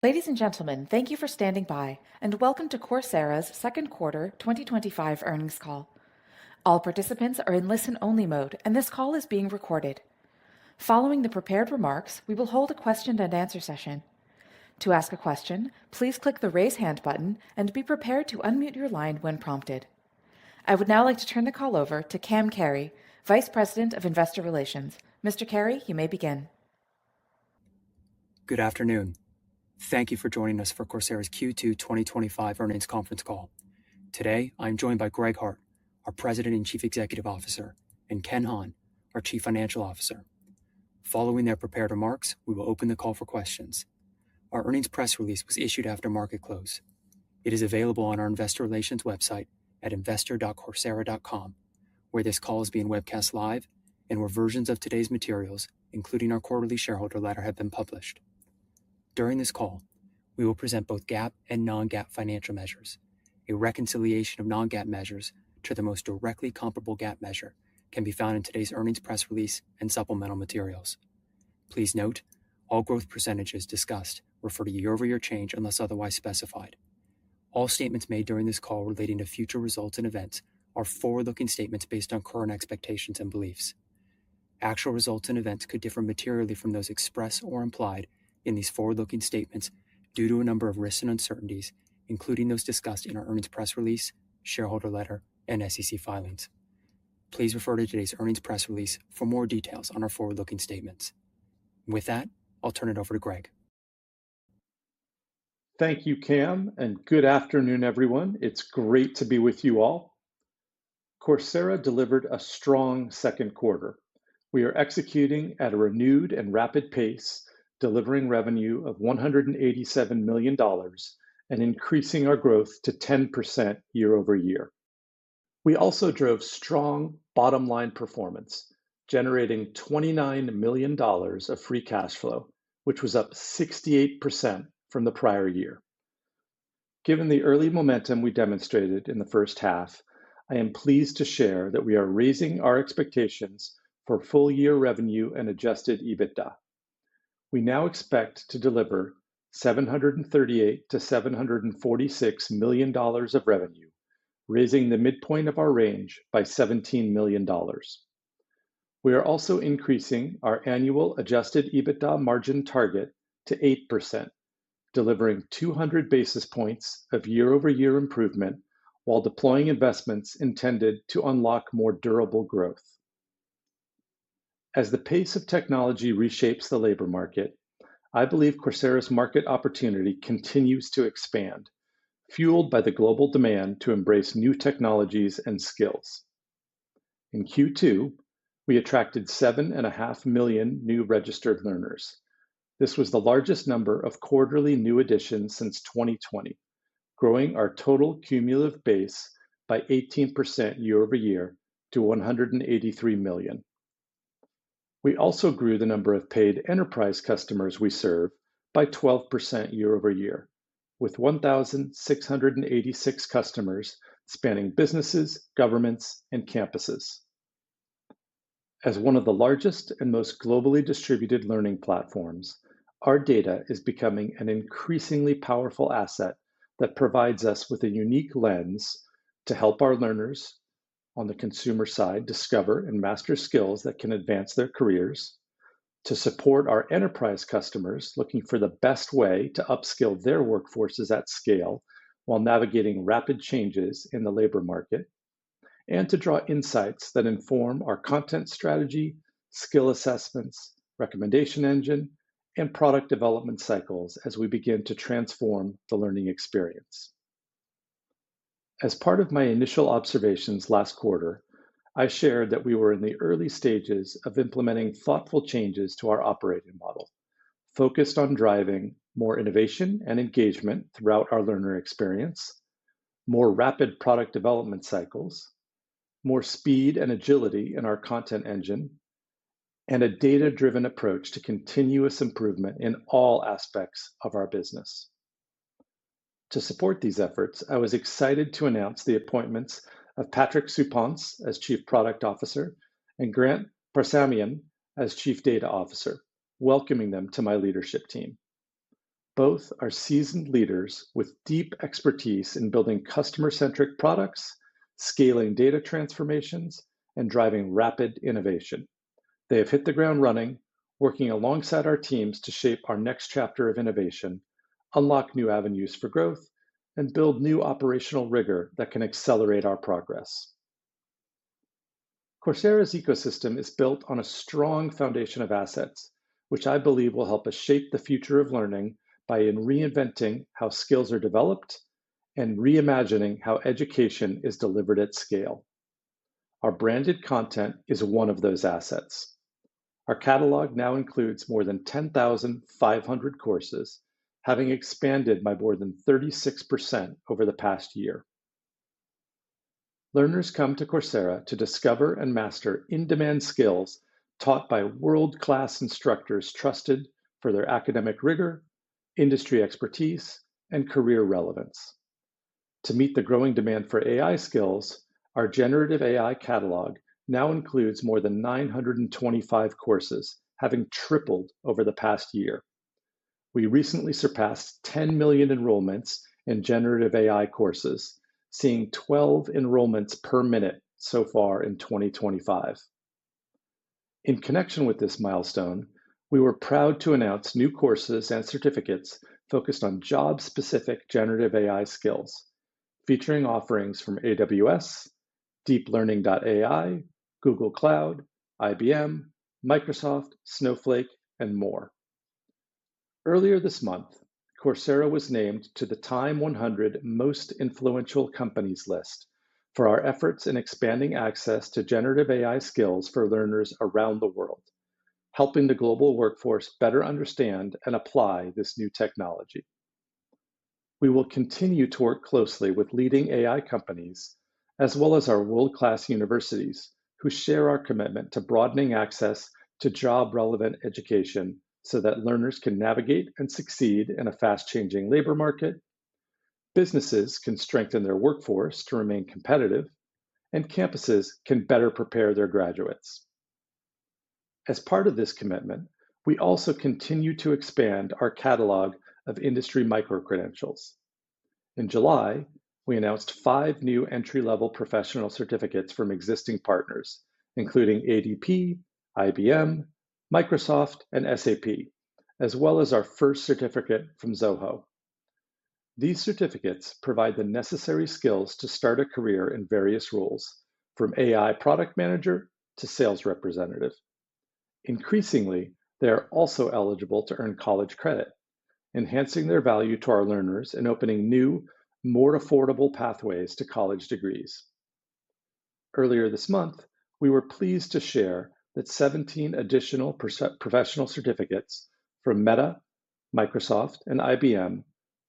Ladies and gentlemen, thank you for standing by, and welcome to Coursera's second quarter 2025 earnings call. All participants are in listen-only mode, and this call is being recorded. Following the prepared remarks, we will hold a question-and-answer session. To ask a question, please click the Raise Hand button and be prepared to unmute your line when prompted. I would now like to turn the call over to Cam Carey, Vice President of Investor Relations. Mr. Carey, you may begin. Good afternoon. Thank you for joining us for Coursera's Q2 2025 earnings conference call. Today, I'm joined by Greg Hart, our President and Chief Executive Officer, and Ken Hahn, our Chief Financial Officer. Following their prepared remarks, we will open the call for questions. Our earnings press release was issued after market close. It is available on our investor relations website at investor.coursera.com, where this call is being webcast live and where versions of today's materials, including our quarterly shareholder letter, have been published. During this call, we will present both GAAP and non-GAAP financial measures. A reconciliation of non-GAAP measures to the most directly comparable GAAP measure can be found in today's earnings press release and supplemental materials. Please note, all growth percentages discussed refer to year-over-year change unless otherwise specified. All statements made during this call relating to future results and events are forward-looking statements based on current expectations and beliefs. Actual results and events could differ materially from those expressed or implied in these forward-looking statements due to a number of risks and uncertainties, including those discussed in our earnings press release, shareholder letter, and SEC filings. Please refer to today's earnings press release for more details on our forward-looking statements. With that, I'll turn it over to Greg. Thank you, Cam, and good afternoon, everyone. It's great to be with you all. Coursera delivered a strong second quarter. We are executing at a renewed and rapid pace, delivering revenue of $187 million and increasing our growth to 10% year over year. We also drove strong bottom-line performance, generating $29 million of free cash flow, which was up 68% from the prior year. Given the early momentum we demonstrated in the first half, I am pleased to share that we are raising our expectations for full-year revenue and adjusted EBITDA. We now expect to deliver $738 to $746 million of revenue, raising the midpoint of our range by $17 million. We are also increasing our annual adjusted EBITDA margin target to 8%, delivering 200 basis points of year-over-year improvement while deploying investments intended to unlock more durable growth. As the pace of technology reshapes the labor market, I believe Coursera's market opportunity continues to expand, fueled by the global demand to embrace new technologies and skills. In Q2, we attracted 7.5 million new registered learners. This was the largest number of quarterly new additions since 2020, growing our total cumulative base by 18% year over year to 183 million. We also grew the number of paid enterprise customers we serve by 12% year over year, with 1,686 customers spanning businesses, governments, and campuses. As one of the largest and most globally distributed learning platforms, our data is becoming an increasingly powerful asset that provides us with a unique lens to help our learners on the consumer side discover and master skills that can advance their careers, to support our enterprise customers looking for the best way to upskill their workforces at scale while navigating rapid changes in the labor market, and to draw insights that inform our content strategy, skill assessments, recommendation engine, and product development cycles as we begin to transform the learning experience. As part of my initial observations last quarter, I shared that we were in the early stages of implementing thoughtful changes to our operating model, focused on driving more innovation and engagement throughout our learner experience, more rapid product development cycles, more speed and agility in our content engine, and a data-driven approach to continuous improvement in all aspects of our business. To support these efforts, I was excited to announce the appointments of Patrick Supponce as Chief Product Officer and Grant Parsamian as Chief Data Officer, welcoming them to my leadership team. Both are seasoned leaders with deep expertise in building customer-centric products, scaling data transformations, and driving rapid innovation. They have hit the ground running, working alongside our teams to shape our next chapter of innovation, unlock new avenues for growth, and build new operational rigor that can accelerate our progress. Coursera's ecosystem is built on a strong foundation of assets, which I believe will help us shape the future of learning by reinventing how skills are developed and reimagining how education is delivered at scale. Our branded content is one of those assets. Our catalog now includes more than 10,500 courses, having expanded by more than 36% over the past year. Learners come to Coursera to discover and master in-demand skills taught by world-class instructors trusted for their academic rigor, industry expertise, and career relevance. To meet the growing demand for AI skills, our generative AI catalog now includes more than 925 courses, having tripled over the past year. We recently surpassed 10 million enrollments in generative AI courses, seeing 12 enrollments per minute so far in 2025. In connection with this milestone, we were proud to announce new courses and certificates focused on job-specific generative AI skills, featuring offerings from AWS, deeplearning.ai, Google Cloud, IBM, Microsoft, Snowflake, and more. Earlier this month, Coursera was named to the Time 100 Most Influential Companies list for our efforts in expanding access to generative AI skills for learners around the world, helping the global workforce better understand and apply this new technology. We will continue to work closely with leading AI companies, as well as our world-class universities, who share our commitment to broadening access to job-relevant education so that learners can navigate and succeed in a fast-changing labor market, businesses can strengthen their workforce to remain competitive, and campuses can better prepare their graduates. As part of this commitment, we also continue to expand our catalog of industry micro-credentials. In July, we announced 5 new entry-level professional certificates from existing partners, including ADP, IBM, Microsoft, and SAP, as well as our first certificate from Zoho. These certificates provide the necessary skills to start a career in various roles, from AI product manager to sales representative. Increasingly, they are also eligible to earn college credit, enhancing their value to our learners and opening new, more affordable pathways to college degrees. Earlier this month, we were pleased to share that 17 additional professional certificates from Meta, Microsoft, and IBM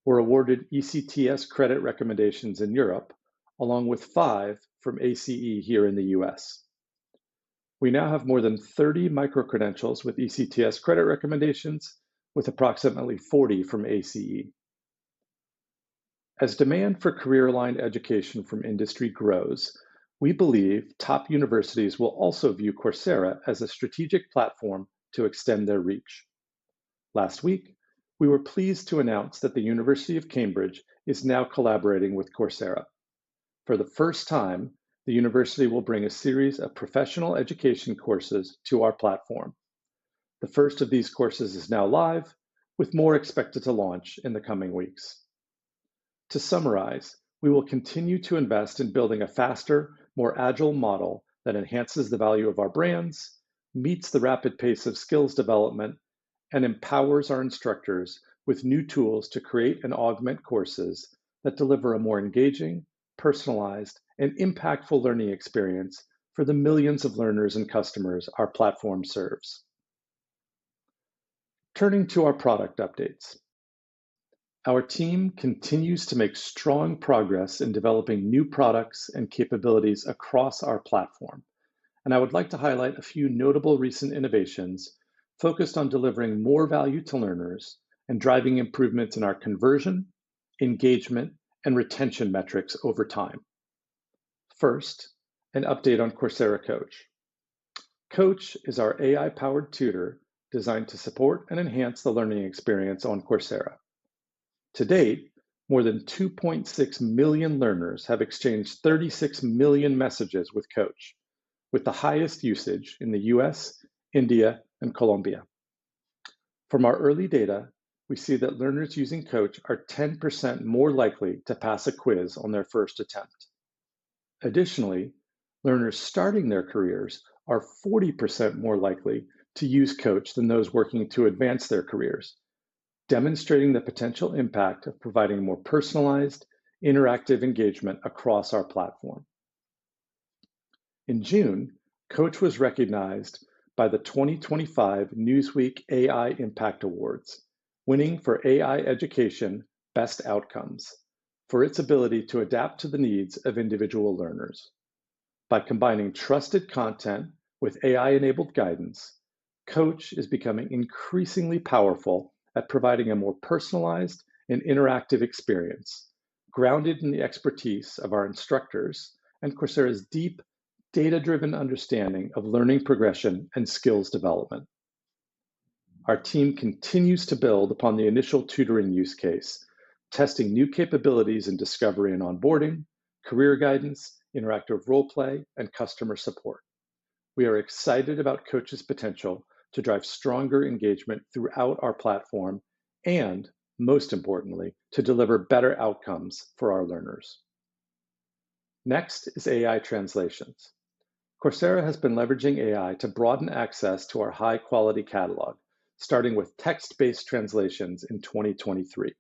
were awarded ECTS credit recommendations in Europe, along with 5 from ACE here in the US. We now have more than 30 micro-credentials with ECTS credit recommendations, with approximately 40 from ACE. As demand for career-aligned education from industry grows, we believe top universities will also view Coursera as a strategic platform to extend their reach. Last week, we were pleased to announce that the University of Cambridge is now collaborating with Coursera. For the first time, the university will bring a series of professional education courses to our platform. The first of these courses is now live, with more expected to launch in the coming weeks. To summarize, we will continue to invest in building a faster, more agile model that enhances the value of our brands, meets the rapid pace of skills development, and empowers our instructors with new tools to create and augment courses that deliver a more engaging, personalized, and impactful learning experience for the millions of learners and customers our platform serves. Turning to our product updates. Our team continues to make strong progress in developing new products and capabilities across our platform, and I would like to highlight a few notable recent innovations focused on delivering more value to learners and driving improvements in our conversion, engagement, and retention metrics over time. First, an update on Coursera Coach. Coach is our AI-powered tutor designed to support and enhance the learning experience on Coursera. To date, more than 2.6 million learners have exchanged 36 million messages with Coach, with the highest usage in the US, India, and Colombia. From our early data, we see that learners using Coach are 10% more likely to pass a quiz on their first attempt. Additionally, learners starting their careers are 40% more likely to use Coach than those working to advance their careers, demonstrating the potential impact of providing more personalized, interactive engagement across our platform. In June, Coach was recognized by the 2025 Newsweek AI Impact Awards, winning for AI Education Best Outcomes for its ability to adapt to the needs of individual learners. By combining trusted content with AI-enabled guidance, Coach is becoming increasingly powerful at providing a more personalized and interactive experience, grounded in the expertise of our instructors and Coursera's deep, data-driven understanding of learning progression and skills development. Our team continues to build upon the initial tutoring use case, testing new capabilities in discovery and onboarding, career guidance, interactive role play, and customer support. We are excited about Coach's potential to drive stronger engagement throughout our platform and, most importantly, to deliver better outcomes for our learners. Next is AI translations. Coursera has been leveraging AI to broaden access to our high-quality catalog, starting with text-based translations in 2023.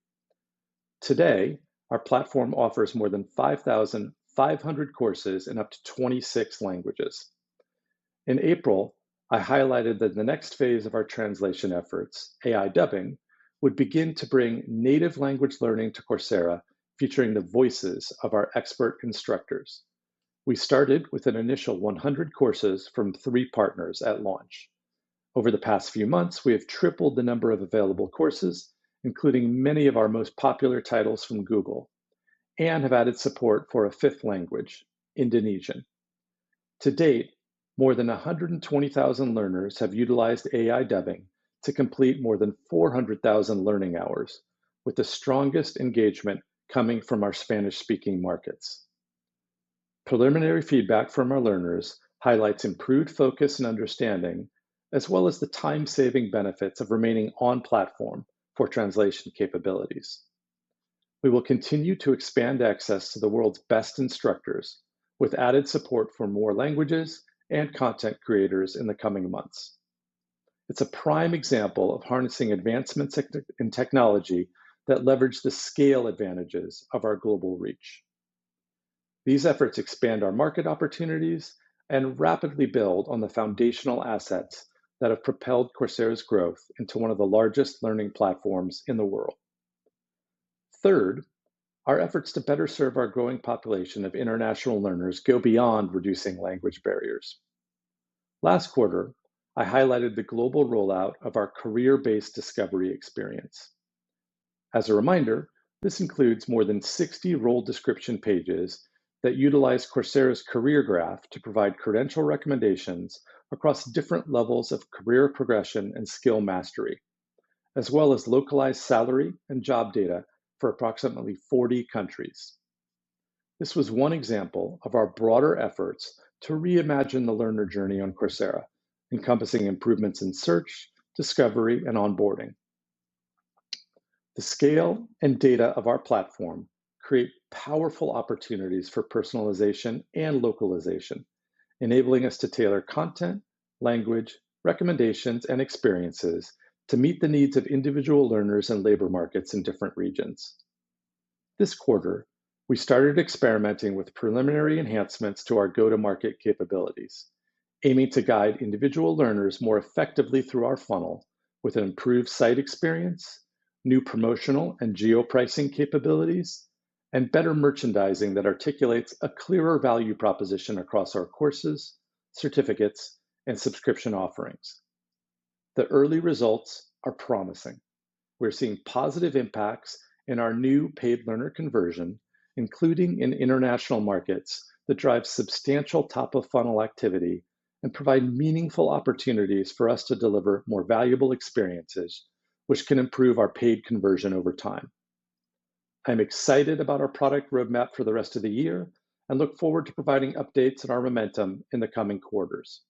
Today, our platform offers more than 5,500 courses in up to 26 languages. In April, I highlighted that the next phase of our translation efforts, AI dubbing, would begin to bring native language learning to Coursera, featuring the voices of our expert instructors. We started with an initial 100 courses from 3 partners at launch. Over the past few months, we have tripled the number of available courses, including many of our most popular titles from Google, and have added support for a 5th language, Indonesian. To date, more than 120,000 learners have utilized AI dubbing to complete more than 400,000 learning hours, with the strongest engagement coming from our Spanish-speaking markets. Preliminary feedback from our learners highlights improved focus and understanding, as well as the time-saving benefits of remaining on platform for translation capabilities. We will continue to expand access to the world's best instructors, with added support for more languages and content creators in the coming months. It's a prime example of harnessing advancements in technology that leverage the scale advantages of our global reach. These efforts expand our market opportunities and rapidly build on the foundational assets that have propelled Coursera's growth into one of the largest learning platforms in the world. Third, our efforts to better serve our growing population of international learners go beyond reducing language barriers. Last quarter, I highlighted the global rollout of our career-based discovery experience. As a reminder, this includes more than 60 role description pages that utilize Coursera's career graph to provide credential recommendations across different levels of career progression and skill mastery, as well as localized salary and job data for approximately 40 countries. This was one example of our broader efforts to reimagine the learner journey on Coursera, encompassing improvements in search, discovery, and onboarding. The scale and data of our platform create powerful opportunities for personalization and localization, enabling us to tailor content, language, recommendations, and experiences to meet the needs of individual learners and labor markets in different regions. This quarter, we started experimenting with preliminary enhancements to our go-to-market capabilities, aiming to guide individual learners more effectively through our funnel with an improved site experience, new promotional and geo-pricing capabilities, and better merchandising that articulates a clearer value proposition across our courses, certificates, and subscription offerings. The early results are promising. We're seeing positive impacts in our new paid learner conversion, including in international markets that drive substantial top-of-funnel activity and provide meaningful opportunities for us to deliver more valuable experiences, which can improve our paid conversion over time. I'm excited about our product roadmap for the rest of the year and look forward to providing updates on our momentum in the coming quarters.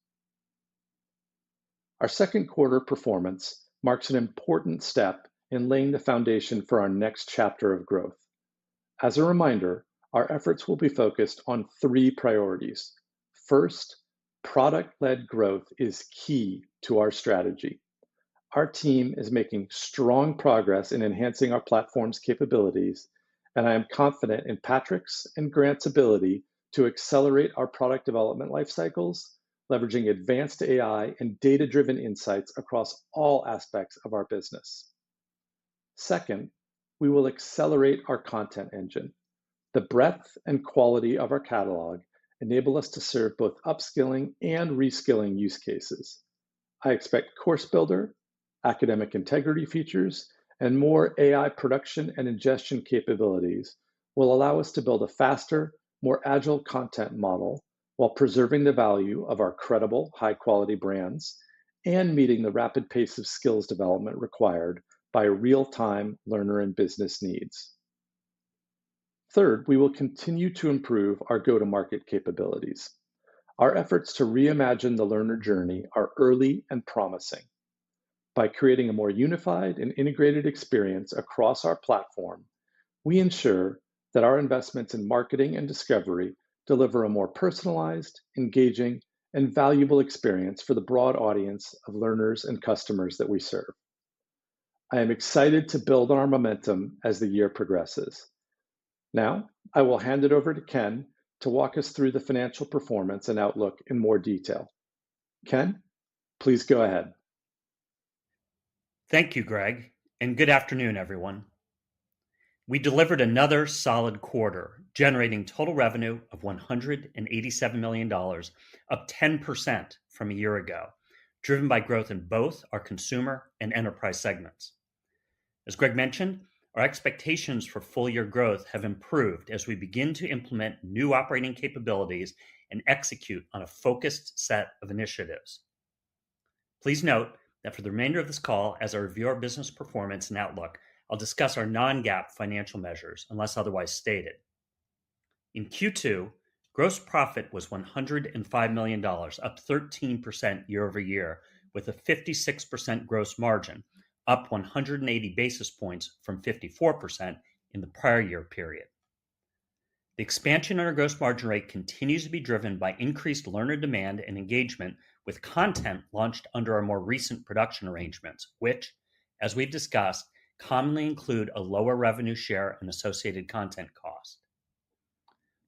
Our second quarter performance marks an important step in laying the foundation for our next chapter of growth. As a reminder, our efforts will be focused on three priorities. First, product-led growth is key to our strategy. Our team is making strong progress in enhancing our platform's capabilities, and I am confident in Patrick's and Grant's ability to accelerate our product development life cycles, leveraging advanced AI and data-driven insights across all aspects of our business. Second, we will accelerate our content engine. The breadth and quality of our catalog enable us to serve both upskilling and reskilling use cases. I expect Course Builder, academic integrity features, and more AI production and ingestion capabilities will allow us to build a faster, more agile content model while preserving the value of our credible, high-quality brands and meeting the rapid pace of skills development required by real-time learner and business needs. Third, we will continue to improve our go-to-market capabilities. Our efforts to reimagine the learner journey are early and promising. By creating a more unified and integrated experience across our platform, we ensure that our investments in marketing and discovery deliver a more personalized, engaging, and valuable experience for the broad audience of learners and customers that we serve. I am excited to build on our momentum as the year progresses. Now, I will hand it over to Ken to walk us through the financial performance and outlook in more detail. Ken, please go ahead. Thank you, Greg, and good afternoon, everyone. We delivered another solid quarter, generating total revenue of $187 million, up 10% from a year ago, driven by growth in both our consumer and enterprise segments. As Greg mentioned, our expectations for full-year growth have improved as we begin to implement new operating capabilities and execute on a focused set of initiatives. Please note that for the remainder of this call, as I review our business performance and outlook, I'll discuss our non-GAAP financial measures unless otherwise stated. In Q2, gross profit was $105 million, up 13% year over year, with a 56% gross margin, up 180 basis points from 54% in the prior year period. The expansion in our gross margin rate continues to be driven by increased learner demand and engagement with content launched under our more recent production arrangements, which, as we've discussed, commonly include a lower revenue share and associated content cost.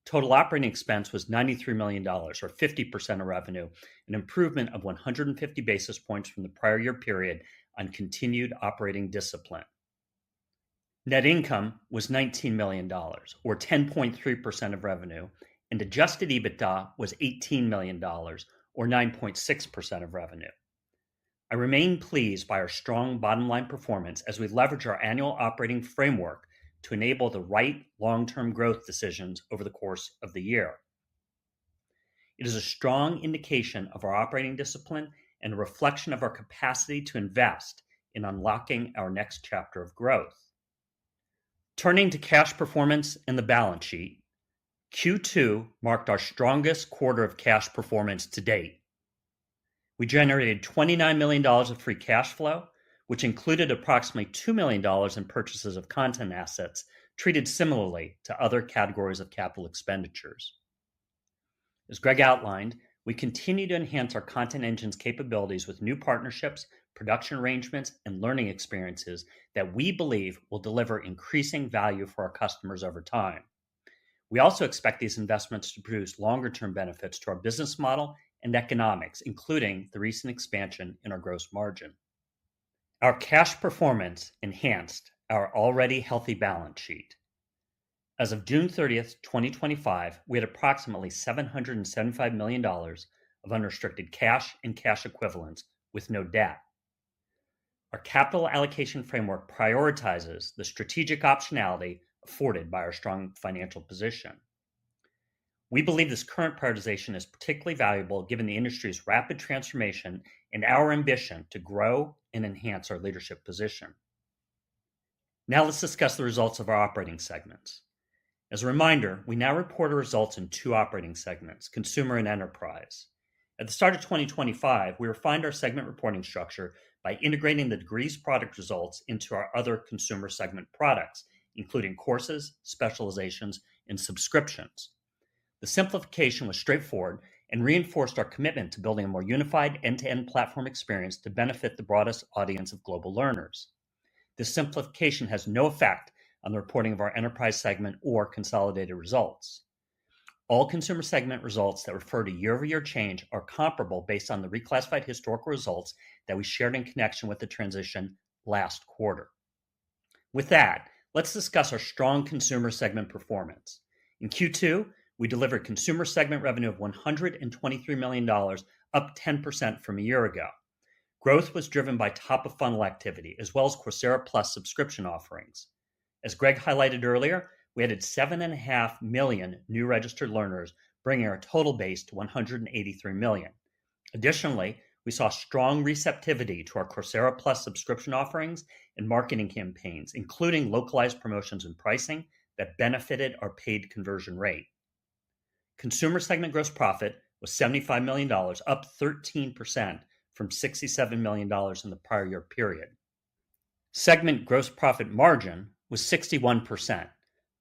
Total operating expense was $93 million, or 50% of revenue, an improvement of 150 basis points from the prior year period on continued operating discipline. Net income was $19 million, or 10.3% of revenue, and adjusted EBITDA was $18 million, or 9.6% of revenue. I remain pleased by our strong bottom-line performance as we leverage our annual operating framework to enable the right long-term growth decisions over the course of the year. It is a strong indication of our operating discipline and a reflection of our capacity to invest in unlocking our next chapter of growth. Turning to cash performance and the balance sheet, Q2 marked our strongest quarter of cash performance to date. We generated $29 million of free cash flow, which included approximately $2 million in purchases of content assets treated similarly to other categories of capital expenditures. As Greg outlined, we continue to enhance our content engine's capabilities with new partnerships, production arrangements, and learning experiences that we believe will deliver increasing value for our customers over time. We also expect these investments to produce longer-term benefits to our business model and economics, including the recent expansion in our gross margin. Our cash performance enhanced our already healthy balance sheet. As of June 30th, 2025, we had approximately $775 million of unrestricted cash and cash equivalents with no debt. Our capital allocation framework prioritizes the strategic optionality afforded by our strong financial position. We believe this current prioritization is particularly valuable given the industry's rapid transformation and our ambition to grow and enhance our leadership position. Now let's discuss the results of our operating segments. As a reminder, we now report our results in two operating segments, consumer and enterprise. At the start of 2025, we refined our segment reporting structure by integrating the degrees product results into our other consumer segment products, including courses, specializations, and subscriptions. The simplification was straightforward and reinforced our commitment to building a more unified end-to-end platform experience to benefit the broadest audience of global learners. This simplification has no effect on the reporting of our enterprise segment or consolidated results. All consumer segment results that refer to year-over-year change are comparable based on the reclassified historical results that we shared in connection with the transition last quarter. With that, let's discuss our strong consumer segment performance. In Q2, we delivered consumer segment revenue of $123 million, up 10% from a year ago. Growth was driven by top-of-funnel activity, as well as Coursera Plus subscription offerings. As Greg highlighted earlier, we added 7.5 million new registered learners, bringing our total base to 183 million. Additionally, we saw strong receptivity to our Coursera Plus subscription offerings and marketing campaigns, including localized promotions and pricing that benefited our paid conversion rate. Consumer segment gross profit was $75 million, up 13% from $67 million in the prior year period. Segment gross profit margin was 61%,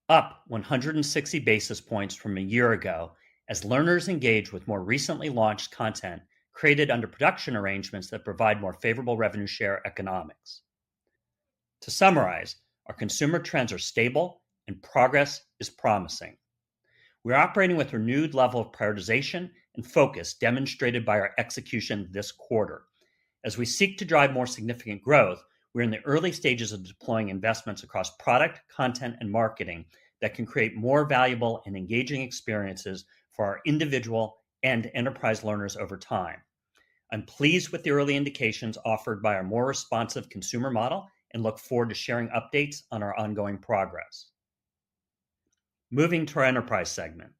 up 160 basis points from a year ago, as learners engaged with more recently launched content created under production arrangements that provide more favorable revenue share economics. To summarize, our consumer trends are stable and progress is promising. We're operating with a renewed level of prioritization and focus demonstrated by our execution this quarter. As we seek to drive more significant growth, we're in the early stages of deploying investments across product, content, and marketing that can create more valuable and engaging experiences for our individual and enterprise learners over time. I'm pleased with the early indications offered by our more responsive consumer model and look forward to sharing updates on our ongoing progress. Moving to our enterprise segment.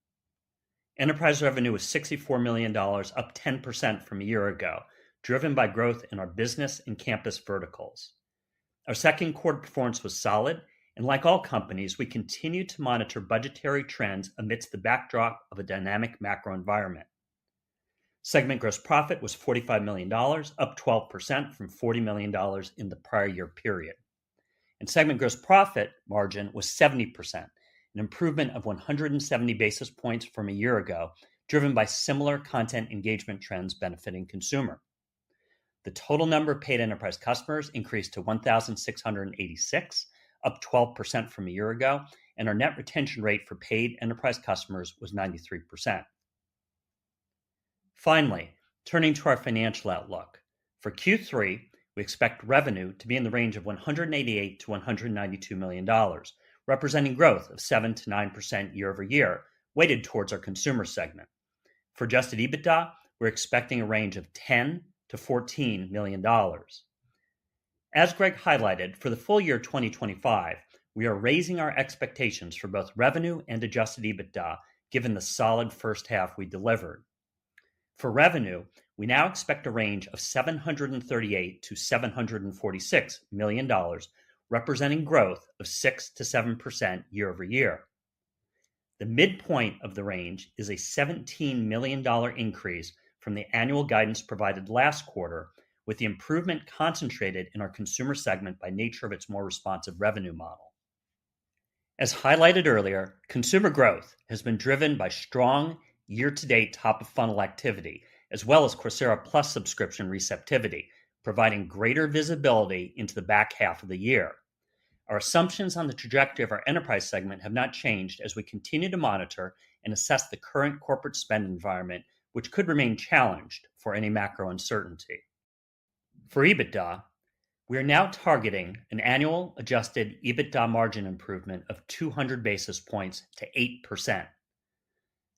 Enterprise revenue was $64 million, up 10% from a year ago, driven by growth in our business and campus verticals. Our second quarter performance was solid, and like all companies, we continue to monitor budgetary trends amidst the backdrop of a dynamic macro environment. Segment gross profit was $45 million, up 12% from $40 million in the prior year period. And segment gross profit margin was 70%. An improvement of 170 basis points from a year ago, driven by similar content engagement trends benefiting consumer. The total number of paid enterprise customers increased to 1,686, up 12% from a year ago, and our net retention rate for paid enterprise customers was 93%. Finally, turning to our financial outlook. For Q3, we expect revenue to be in the range of $188 to $192 million, representing growth of 7 to 9% year over year, weighted towards our consumer segment. For adjusted EBITDA, we're expecting a range of $10 to $14 million. As Greg highlighted, for the full year 2025, we are raising our expectations for both revenue and adjusted EBITDA, given the solid first half we delivered. For revenue, we now expect a range of $738 to $746 million, representing growth of 6 to 7% year over year. The midpoint of the range is a $17 million increase from the annual guidance provided last quarter, with the improvement concentrated in our consumer segment by nature of its more responsive revenue model. As highlighted earlier, consumer growth has been driven by strong year-to-date top-of-funnel activity, as well as Coursera Plus subscription receptivity, providing greater visibility into the back half of the year. Our assumptions on the trajectory of our enterprise segment have not changed as we continue to monitor and assess the current corporate spend environment, which could remain challenged for any macro uncertainty. For EBITDA, we are now targeting an annual adjusted EBITDA margin improvement of 200 basis points to 8%.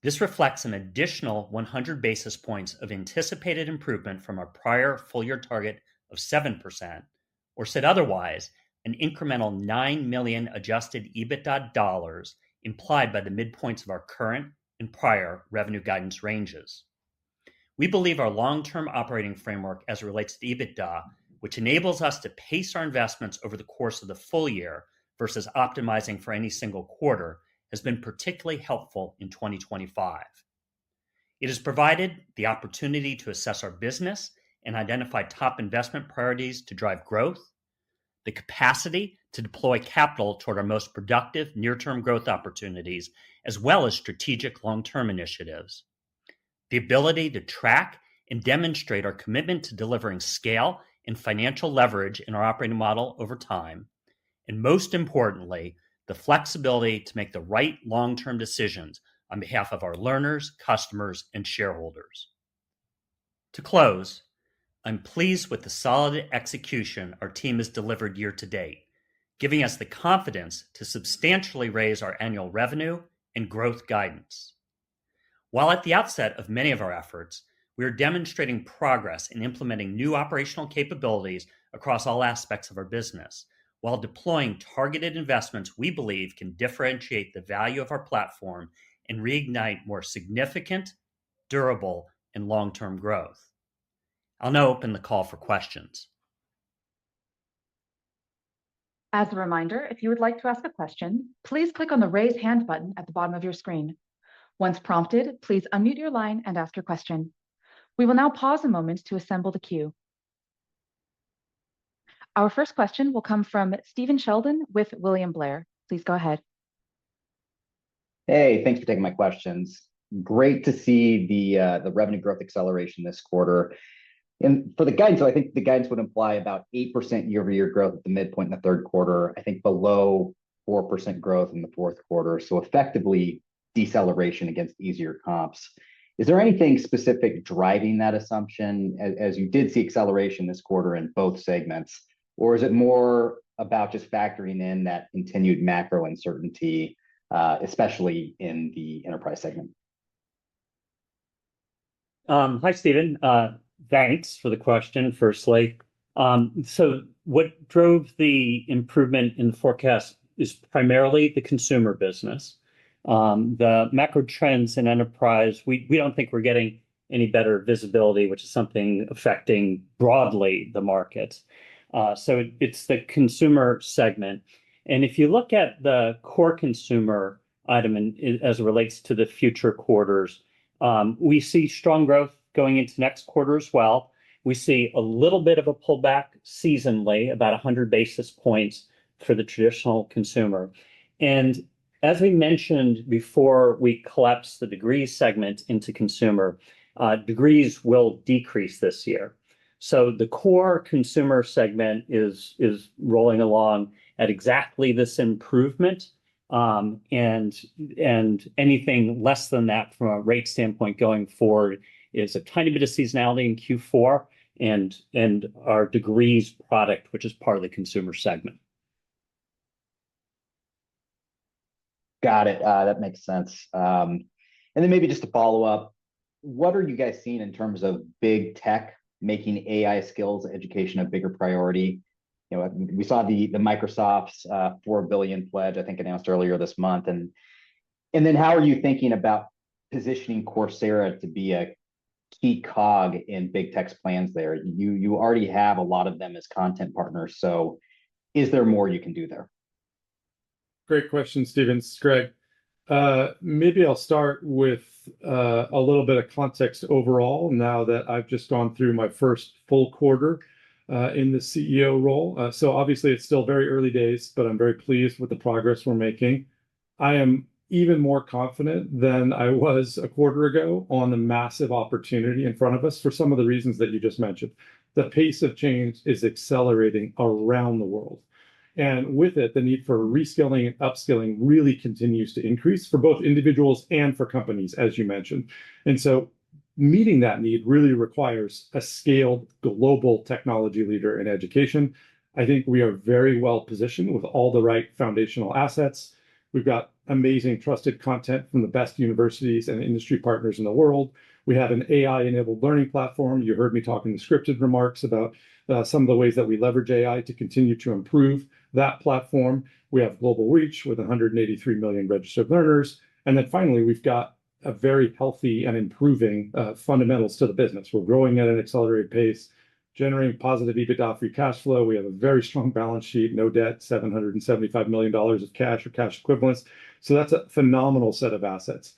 This reflects an additional 100 basis points of anticipated improvement from our prior full-year target of 7%, or said otherwise, an incremental $9 million adjusted EBITDA dollars implied by the midpoints of our current and prior revenue guidance ranges. We believe our long-term operating framework as it relates to EBITDA, which enables us to pace our investments over the course of the full year, versus optimizing for any single quarter has been particularly helpful in 2025. It has provided the opportunity to assess our business and identify top investment priorities to drive growth, the capacity to deploy capital toward our most productive near-term growth opportunities, as well as strategic long-term initiatives, the ability to track and demonstrate our commitment to delivering scale and financial leverage in our operating model over time, and most importantly, the flexibility to make the right long-term decisions on behalf of our learners, customers, and shareholders. To close, I'm pleased with the solid execution our team has delivered year to date, giving us the confidence to substantially raise our annual revenue and growth guidance. While at the outset of many of our efforts, we are demonstrating progress in implementing new operational capabilities across all aspects of our business, while deploying targeted investments we believe can differentiate the value of our platform and reignite more significant, durable, and long-term growth. I'll now open the call for questions. As a reminder, if you would like to ask a question, please click on the raise hand button at the bottom of your screen. Once prompted, please unmute your line and ask your question. We will now pause a moment to assemble the queue. Our first question will come from Stephen Sheldon with William Blair. Please go ahead. Hey, thanks for taking my questions. Great to see the revenue growth acceleration this quarter. And for the guidance, so I think the guidance would imply about 8% year-over-year growth at the midpoint in the third quarter, I think below 4% growth in the fourth quarter. So effectively deceleration against easier comps. Is there anything specific driving that assumption as you did see acceleration this quarter in both segments? Or is it more about just factoring in that continued macro uncertainty, especially in the enterprise segment? Hi, Stephen. Thanks for the question, firstly. So what drove the improvement in the forecast is primarily the consumer business. The macro trends in enterprise, we don't think we're getting any better visibility, which is something affecting broadly the market. So it's the consumer segment. And if you look at the core consumer item as it relates to the future quarters, we see strong growth going into next quarter as well. We see a little bit of a pullback seasonally, about 100 basis points for the traditional consumer. And as we mentioned before, we collapsed the degrees segment into consumer. Degrees will decrease this year. So the core consumer segment is rolling along at exactly this improvement. And anything less than that from a rate standpoint going forward is a tiny bit of seasonality in Q4 and our degrees product, which is part of the consumer segment. Got it. That makes sense. And then maybe just to follow up, what are you guys seeing in terms of big tech making AI skills education a bigger priority? You know, we saw the Microsoft's $4 billion pledge, I think, announced earlier this month. And then how are you thinking about positioning Coursera to be a key cog in big tech's plans there? You already have a lot of them as content partners. So is there more you can do there? Great question, Stephen. It's Greg. Maybe I'll start with a little bit of context overall now that I've just gone through my first full quarter in the CEO role. So obviously it's still very early days, but I'm very pleased with the progress we're making. I am even more confident than I was a quarter ago on the massive opportunity in front of us for some of the reasons that you just mentioned. The pace of change is accelerating around the world. And with it, the need for reskilling and upskilling really continues to increase for both individuals and for companies, as you mentioned. And so meeting that need really requires a scaled global technology leader in education. I think we are very well positioned with all the right foundational assets. We've got amazing trusted content from the best universities and industry partners in the world. We have an AI-enabled learning platform. You heard me talk in the scripted remarks about some of the ways that we leverage AI to continue to improve that platform. We have global reach with 183 million registered learners. And then finally, we've got a very healthy and improving fundamentals to the business. We're growing at an accelerated pace. generating positive EBITDA free cash flow. We have a very strong balance sheet, no debt, $775 million of cash or cash equivalents. So that's a phenomenal set of assets.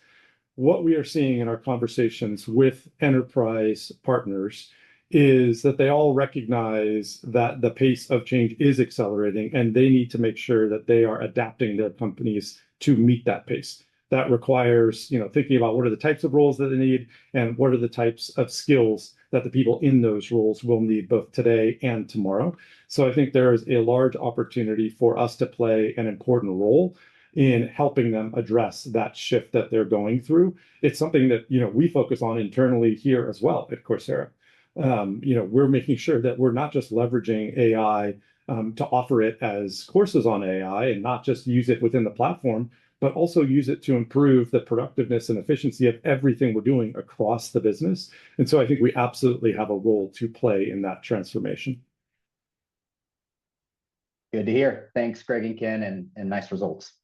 What we are seeing in our conversations with enterprise partners is that they all recognize that the pace of change is accelerating, and they need to make sure that they are adapting their companies to meet that pace. That requires, thinking about what are the types of roles that they need and what are the types of skills that the people in those roles will need both today and tomorrow. So I think there is a large opportunity for us to play an important role in helping them address that shift that they're going through. It's something that, we focus on internally here as well at Coursera. We're making sure that we're not just leveraging AI to offer it as courses on AI and not just use it within the platform, but also use it to improve the productiveness and efficiency of everything we're doing across the business. And so I think we absolutely have a role to play in that transformation. Good to hear. Thanks, Greg and Ken, and nice results.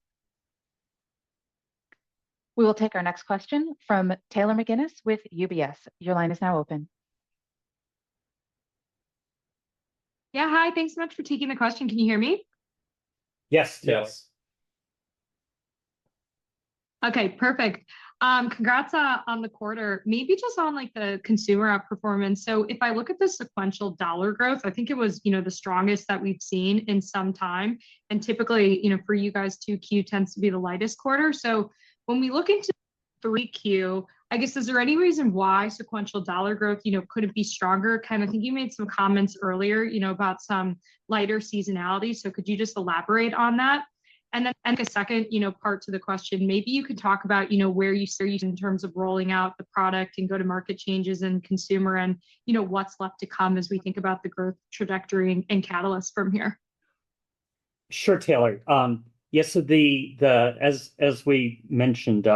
We will take our next question from Taylor McGinnis with UBS. Your line is now open. Yeah, hi. Thanks so much for taking the question. Can you hear me? Yes. Yes. Okay, perfect. Congrats on the quarter. Maybe just on like the consumer outperformance. So if I look at the sequential dollar growth, I think it was, the strongest that we've seen in some time. And typically, for you guys, 2Q tends to be the lightest quarter. So when we look into 3Q, I guess, is there any reason why sequential dollar growth, couldn't be stronger? Ken, I think you made some comments earlier, about some lighter seasonality. So could you just elaborate on that? And then a second, part to the question, maybe you could talk about, where you see in terms of rolling out the product and go-to-market changes in consumer and, what's left to come as we think about the growth trajectory and catalyst from here. Sure, Taylor. Yes, so as we mentioned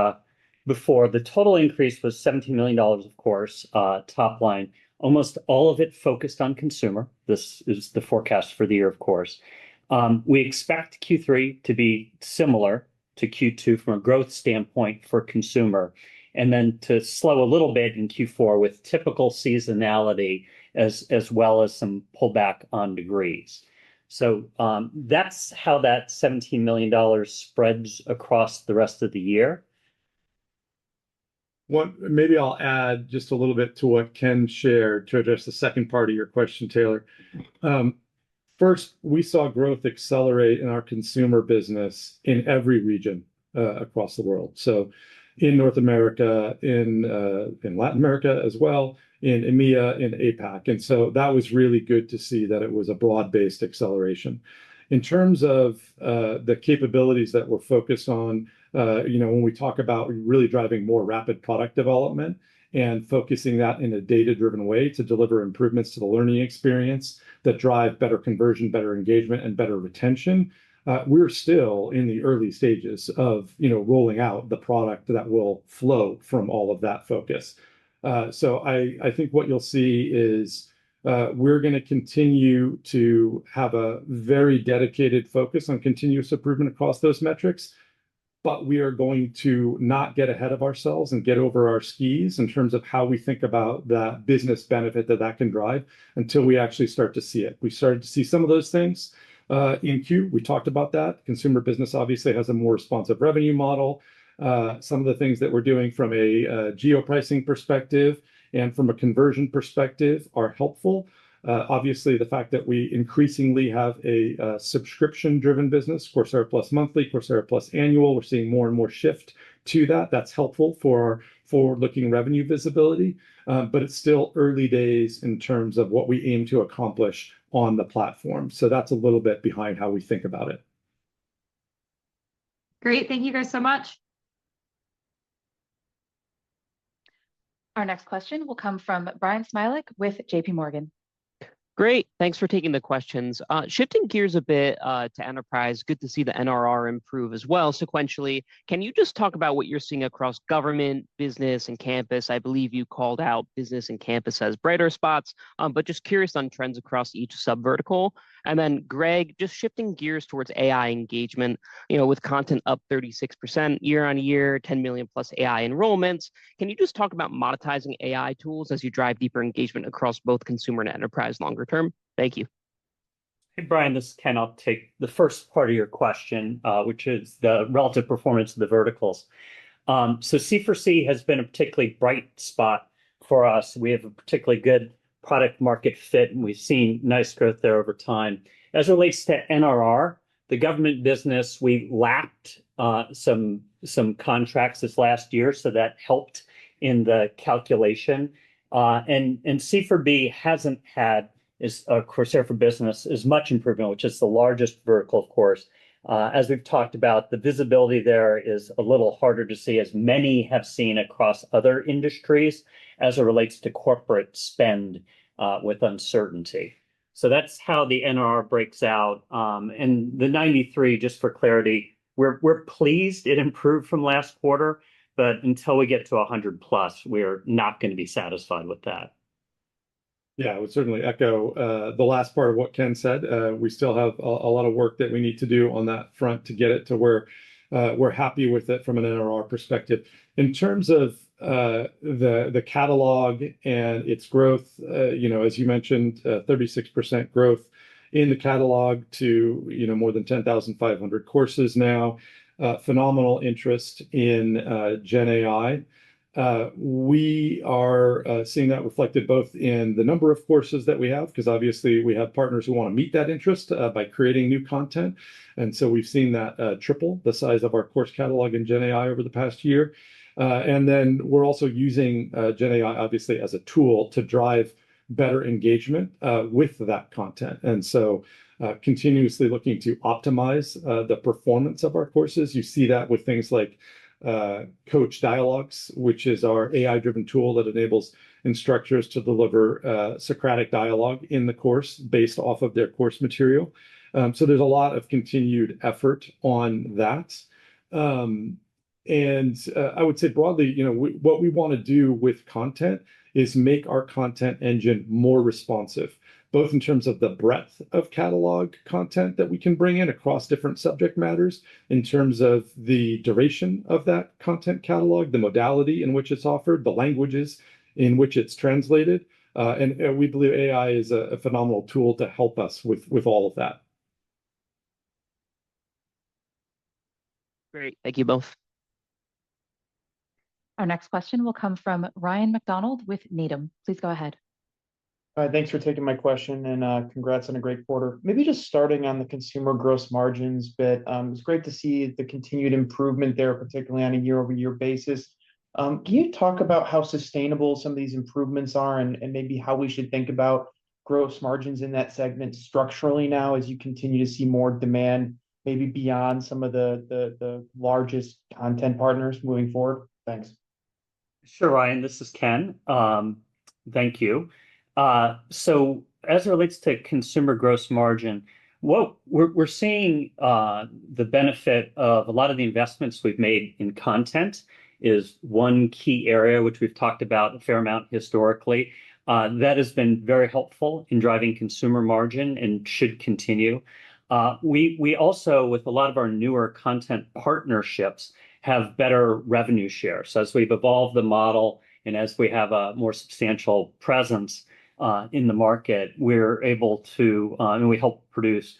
before, the total increase was $17 million, of course, top line. Almost all of it focused on consumer. This is the forecast for the year, of course. We expect Q3 to be similar to Q2 from a growth standpoint for consumer, and then to slow a little bit in Q4 with typical seasonality as well as some pullback on degrees. So that's how that $17 million spreads across the rest of the year. Maybe I'll add just a little bit to what Ken shared to address the second part of your question, Taylor. First, we saw growth accelerate in our consumer business in every region across the world. So in North America, in Latin America as well, in EMEA, in APAC. And so that was really good to see that it was a broad-based acceleration. In terms of the capabilities that we're focused on, when we talk about really driving more rapid product development and focusing that in a data-driven way to deliver improvements to the learning experience that drive better conversion, better engagement, and better retention, we're still in the early stages of rolling out the product that will flow from all of that focus. So I think what you'll see is we're going to continue to have a very dedicated focus on continuous improvement across those metrics, but we are going to not get ahead of ourselves and get over our skis in terms of how we think about that business benefit that can drive until we actually start to see it. We started to see some of those things in Q. We talked about that. Consumer business obviously has a more responsive revenue model. Some of the things that we're doing from a geo-pricing perspective and from a conversion perspective are helpful. Obviously, the fact that we increasingly have a subscription-driven business, Coursera Plus Monthly, Coursera Plus Annual, we're seeing more and more shift to that. That's helpful for our forward-looking revenue visibility, but it's still early days in terms of what we aim to accomplish on the platform. So that's a little bit behind how we think about it. Great. Thank you guys so much. Our next question will come from Brian Smilek with JP Morgan. Great. Thanks for taking the questions. Shifting gears a bit to enterprise, good to see the NRR improve as well sequentially. Can you just talk about what you're seeing across government, business, and campus? I believe you called out business and campus as brighter spots, but just curious on trends across each subvertical. And then, Greg, just shifting gears towards AI engagement, with content up 36% year on year, 10 million plus AI enrollments. Can you just talk about monetizing AI tools as you drive deeper engagement across both consumer and enterprise longer term? Thank you. Hey, Brian, this is Ken. I'll take the first part of your question, which is the relative performance of the verticals. So C4C has been a particularly bright spot for us. We have a particularly good product market fit, and we've seen nice growth there over time. As it relates to NRR, the government business, we lapped some contracts this last year, so that helped in the calculation. And C4B hasn't had Coursera for Business as much improvement, which is the largest vertical, of course. As we've talked about, the visibility there is a little harder to see, as many have seen across other industries as it relates to corporate spend with uncertainty. So that's how the NRR breaks out. And the 93, just for clarity, we're pleased it improved from last quarter, but until we get to 100 plus, we're not going to be satisfied with that. Yeah, I would certainly echo the last part of what Ken said. We still have a lot of work that we need to do on that front to get it to where we're happy with it from an NRR perspective. In terms of the catalog and its growth, as you mentioned, 36% growth in the catalog to more than 10,500 courses now. Phenomenal interest in Gen AI. We are seeing that reflected both in the number of courses that we have, because obviously we have partners who want to meet that interest by creating new content. And so we've seen that triple the size of our course catalog in Gen AI over the past year. And then we're also using Gen AI, obviously, as a tool to drive better engagement with that content. And so continuously looking to optimize the performance of our courses. You see that with things like Coach Dialogues, which is our AI-driven tool that enables instructors to deliver Socratic dialogue in the course based off of their course material. So there's a lot of continued effort on that. And I would say broadly, what we want to do with content is make our content engine more responsive, both in terms of the breadth of catalog content that we can bring in across different subject matters, in terms of the duration of that content catalog, the modality in which it's offered, the languages in which it's translated. And we believe AI is a phenomenal tool to help us with all of that. Great. Thank you both. Our next question will come from Ryan McDonald with Needham. Please go ahead. Thanks for taking my question, and congrats on a great quarter. Maybe just starting on the consumer gross margins bit. It's great to see the continued improvement there, particularly on a year-over-year basis. Can you talk about how sustainable some of these improvements are, and maybe how we should think about gross margins in that segment structurally now as you continue to see more demand, maybe beyond some of the largest content partners moving forward? Thanks. Sure, Ryan, this is Ken. Thank you. So as it relates to consumer gross margin, what we're seeing the benefit of a lot of the investments we've made in content is one key area, which we've talked about a fair amount historically. That has been very helpful in driving consumer margin and should continue. We also, with a lot of our newer content partnerships, have better revenue share. So as we've evolved the model and as we have a more substantial presence in the market, we're able to, and we help produce,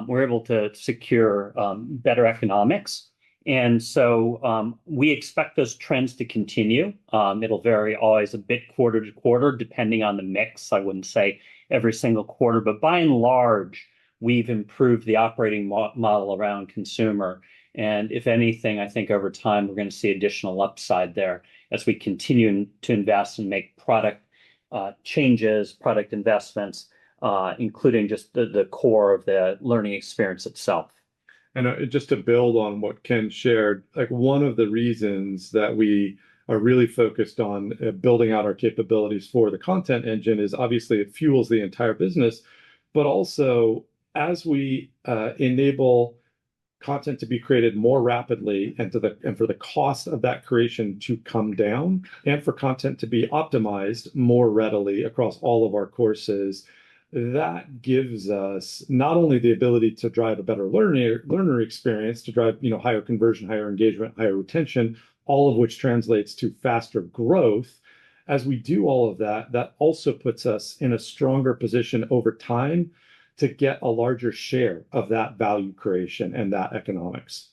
we're able to secure better economics. And so we expect those trends to continue. It'll vary always a bit quarter to quarter, depending on the mix. I wouldn't say every single quarter, but by and large, we've improved the operating model around consumer. And if anything, I think over time, we're going to see additional upside there as we continue to invest and make product changes, product investments, including just the core of the learning experience itself. And just to build on what Ken shared, like one of the reasons that we are really focused on building out our capabilities for the content engine is obviously it fuels the entire business, but also as we enable content to be created more rapidly and for the cost of that creation to come down and for content to be optimized more readily across all of our courses, that gives us not only the ability to drive a better learner experience, to drive higher conversion, higher engagement, higher retention, all of which translates to faster growth. As we do all of that, that also puts us in a stronger position over time to get a larger share of that value creation and that economics.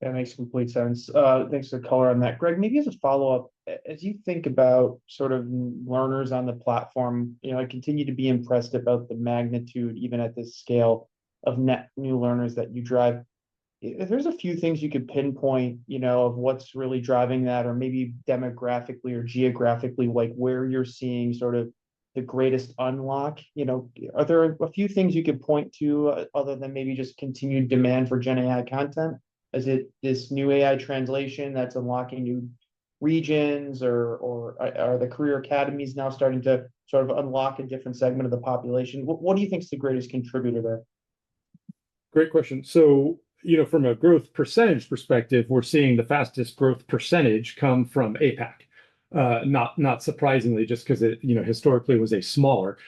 That makes complete sense. Thanks for the color on that. Greg, maybe as a follow-up, as you think about sort of learners on the platform, I continue to be impressed about the magnitude, even at this scale, of net new learners that you drive. If there's a few things you could pinpoint, of what's really driving that, or maybe demographically or geographically, like where you're seeing sort of the greatest unlock, are there a few things you could point to other than maybe just continued demand for Gen AI content? Is it this new AI translation that's unlocking new regions, or are the career academies now starting to sort of unlock a different segment of the population? What do you think is the greatest contributor there? Great question. So, from a growth percentage perspective, we're seeing the fastest growth percentage come from APAC. Not surprisingly, just because it historically was a smaller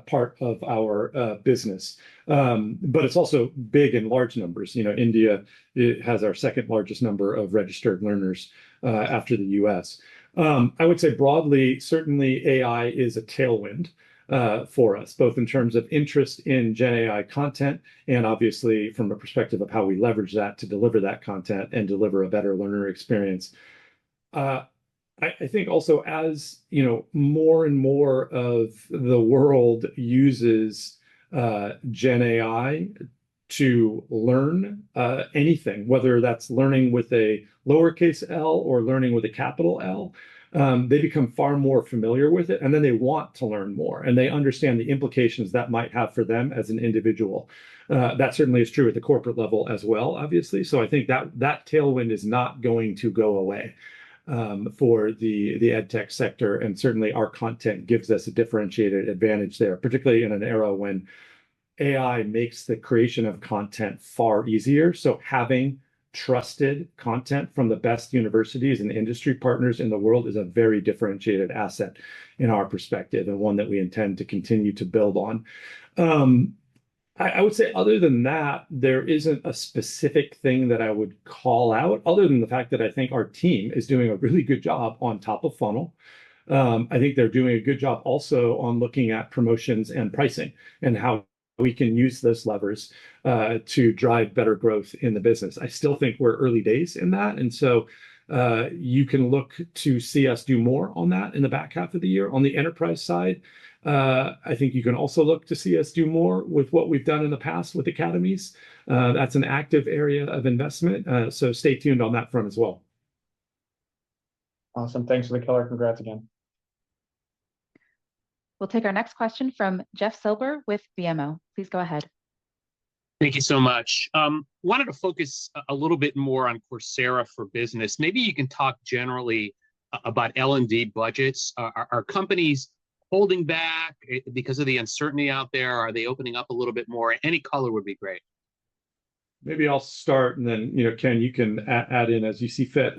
part of our business, but it's also big in large numbers. India, it has our second largest number of registered learners after the U.S. I would say broadly, certainly AI is a tailwind for us, both in terms of interest in Gen AI content and obviously from a perspective of how we leverage that to deliver that content and deliver a better learner experience. I think also as more and more of the world uses Gen AI to learn anything, whether that's learning with a lowercase L or learning with a capital L, they become far more familiar with it, and then they want to learn more, and they understand the implications that might have for them as an individual. That certainly is true at the corporate level as well, obviously. So I think that tailwind is not going to go away for the ed tech sector, and certainly our content gives us a differentiated advantage there, particularly in an era when AI makes the creation of content far easier. So having trusted content from the best universities and industry partners in the world is a very differentiated asset in our perspective, and one that we intend to continue to build on. I would say other than that, there isn't a specific thing that I would call out, other than the fact that I think our team is doing a really good job on top of funnel. I think they're doing a good job also on looking at promotions and pricing and how we can use those levers to drive better growth in the business. I still think we're early days in that. And so you can look to see us do more on that in the back half of the year. On the enterprise side, I think you can also look to see us do more with what we've done in the past with academies. That's an active area of investment. So stay tuned on that front as well. Awesome. Thanks for the color. Congrats again. We'll take our next question from Jeff Silber with BMO. Please go ahead. Thank you so much. Wanted to focus a little bit more on Coursera for Business. Maybe you can talk generally about L&D budgets. Are companies holding back because of the uncertainty out there? Are they opening up a little bit more? Any color would be great. Maybe I'll start, and then Ken, you can add in as you see fit.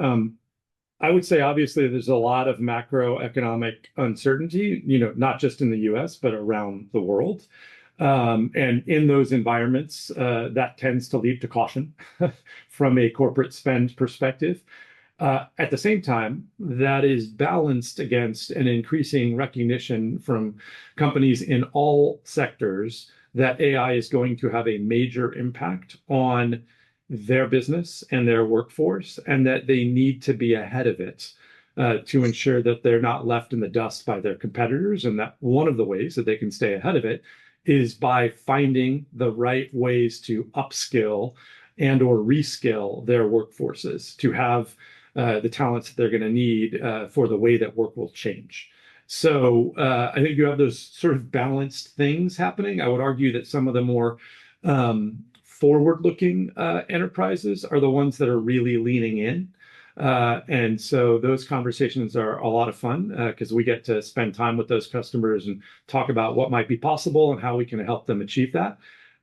I would say obviously there's a lot of macroeconomic uncertainty, not just in the U.S. but around the world. And in those environments, that tends to lead to caution from a corporate spend perspective. At the same time, that is balanced against an increasing recognition from companies in all sectors that AI is going to have a major impact on their business and their workforce, and that they need to be ahead of it to ensure that they're not left in the dust by their competitors. And that one of the ways that they can stay ahead of it is by finding the right ways to upskill and or reskill their workforces to have the talents that they're going to need for the way that work will change. So I think you have those sort of balanced things happening. I would argue that some of the more forward-looking enterprises are the ones that are really leaning in And so those conversations are a lot of fun because we get to spend time with those customers and talk about what might be possible and how we can help them achieve that.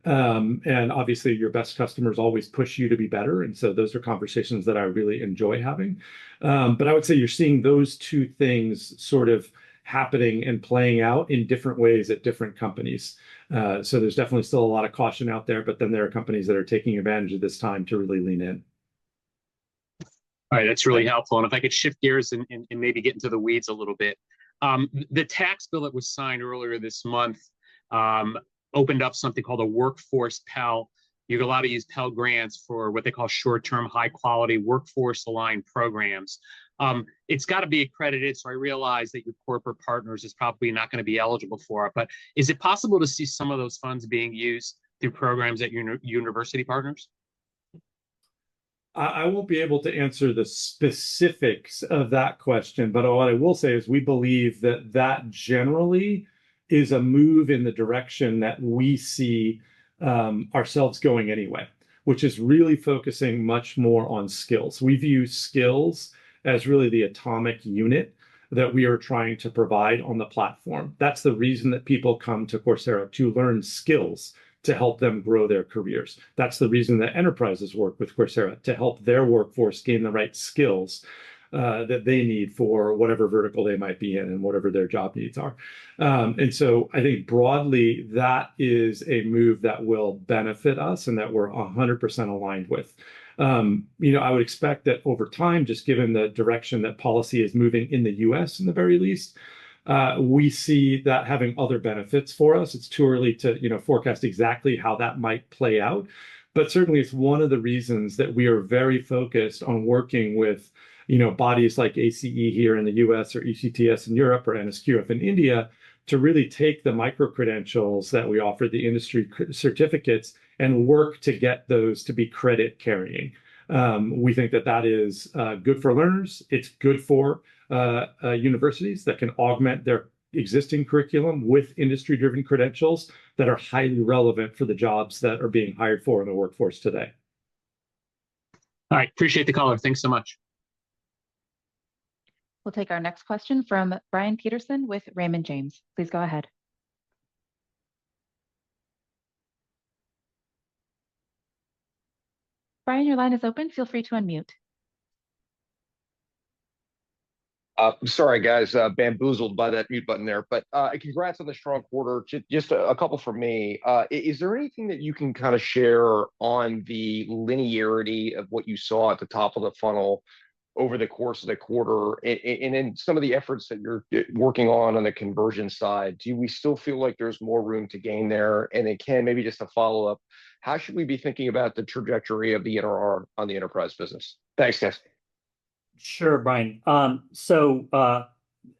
And obviously, your best customers always push you to be better. And so those are conversations that I really enjoy having. But I would say you're seeing those two things sort of happening and playing out in different ways at different companies. So there's definitely still a lot of caution out there, but then there are companies that are taking advantage of this time to really lean in. All right, that's really helpful. And if I could shift gears and maybe get into the weeds a little bit. The tax bill that was signed earlier this month opened up something called a workforce Pell. You're allowed to use Pell grants for what they call short-term, high-quality, workforce-aligned programs. It's got to be accredited, so I realize that your corporate partners is probably not going to be eligible for it. But is it possible to see some of those funds being used through programs at your university partners? I won't be able to answer the specifics of that question, but what I will say is we believe that that generally is a move in the direction that we see ourselves going anyway, which is really focusing much more on skills. We view skills as really the atomic unit that we are trying to provide on the platform. That's the reason that people come to Coursera, to learn skills to help them grow their careers. That's the reason that enterprises work with Coursera, to help their workforce gain the right skills that they need for whatever vertical they might be in and whatever their job needs are. And so I think broadly, that is a move that will benefit us and that we're 100% aligned with. I would expect that over time, just given the direction that policy is moving in the US in the very least, we see that having other benefits for us. It's too early to, forecast exactly how that might play out, but certainly it's one of the reasons that we are very focused on working with, bodies like ACE here in the US or ECTS in Europe or NSQF in India to really take the micro credentials that we offer, the industry certificates, and work to get those to be credit carrying. We think that that is good for learners. It's good for universities that can augment their existing curriculum with industry-driven credentials that are highly relevant for the jobs that are being hired for in the workforce today. All right, appreciate the caller. Thanks so much. We'll take our next question from Brian Peterson with Raymond James. Please go ahead. Brian, your line is open. Feel free to unmute. Sorry, guys, bamboozled by that mute button there. But congrats on the strong quarter. Just a couple from me. Is there anything that you can kind of share on the linearity of what you saw at the top of the funnel over the course of the quarter, and in some of the efforts that you're working on the conversion side? Do we still feel like there's more room to gain there? And then, Ken, maybe just a follow up, how should we be thinking about the trajectory of the NRR on the enterprise business? Thanks, guys. Sure, Brian.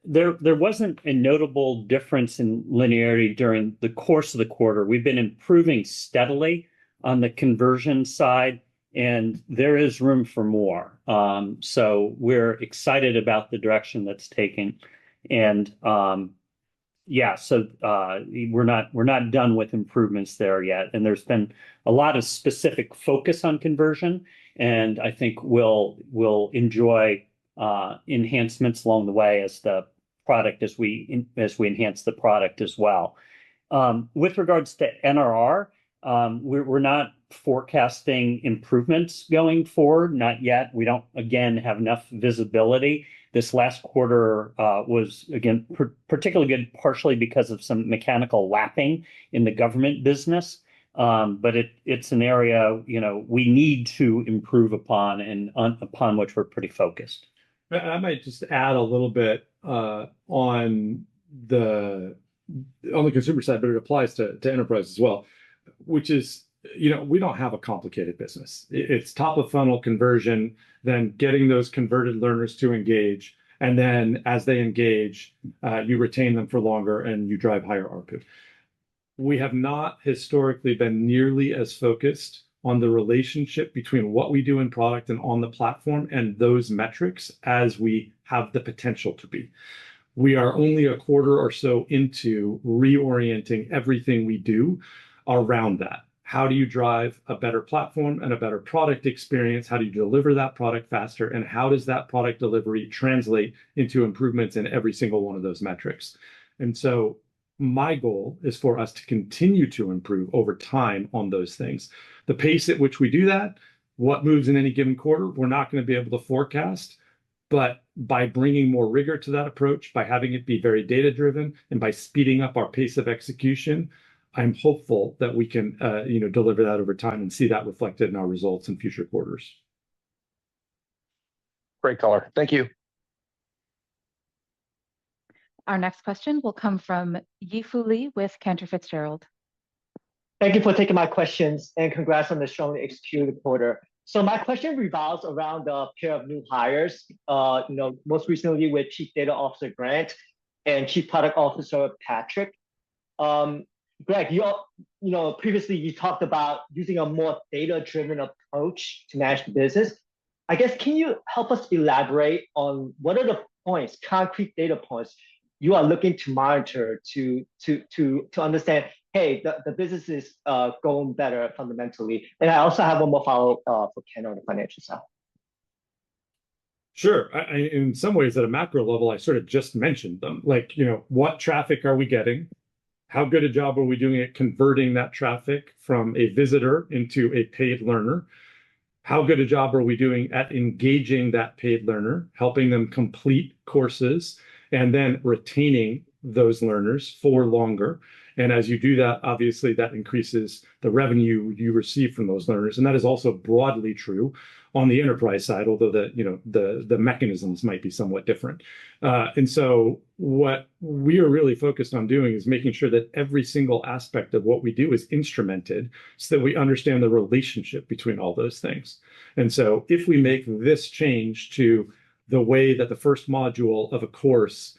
There wasn't a notable difference in linearity during the course of the quarter. We've been improving steadily on the conversion side, and there is room for more. So we're excited about the direction that's taken. And so we're not done with improvements there yet. And there's been a lot of specific focus on conversion, and I think we'll enjoy enhancements along the way as we enhance the product as well. With regards to NRR, we're not forecasting improvements going forward, not yet. We don't, again, have enough visibility. This last quarter was, again, particularly good, partially because of some mechanical lapping in the government business. But it's an area, we need to improve upon and upon which we're pretty focused. I might just add a little bit on the consumer side, but it applies to enterprise as well, which is, we don't have a complicated business. It's top of funnel conversion, then getting those converted learners to engage. And then as they engage, you retain them for longer and you drive higher ARPU. We have not historically been nearly as focused on the relationship between what we do in product and on the platform and those metrics as we have the potential to be. We are only a quarter or so into reorienting everything we do around that. how do you drive a better platform and a better product experience? How do you deliver that product faster? And how does that product delivery translate into improvements in every single one of those metrics? And so my goal is for us to continue to improve over time on those things. The pace at which we do that, what moves in any given quarter, we're not going to be able to forecast. But by bringing more rigor to that approach, by having it be very data-driven, and by speeding up our pace of execution, I'm hopeful that we can, deliver that over time and see that reflected in our results in future quarters. Great color. Thank you. Our next question will come from Yifu Li with Cantor Fitzgerald. Thank you for taking my questions, and congrats on the strongly executed quarter. So my question revolves around the pair of new hires, most recently with Chief Data Officer Grant and Chief Product Officer Patrick. Greg, previously you talked about using a more data-driven approach to manage the business. I guess, can you help us elaborate on what are the points, concrete data points you are looking to monitor to understand, hey, the business is going better fundamentally? And I also have one more follow-up for Ken on the financial side. Sure. In some ways, at a macro level, I sort of just mentioned them. Like, what traffic are we getting? How good a job are we doing at converting that traffic from a visitor into a paid learner? How good a job are we doing at engaging that paid learner, helping them complete courses, and then retaining those learners for longer? And as you do that, obviously that increases the revenue you receive from those learners. And that is also broadly true on the enterprise side, although the mechanisms might be somewhat different. And so what we are really focused on doing is making sure that every single aspect of what we do is instrumented so that we understand the relationship between all those things. And so if we make this change to the way that the first module of a course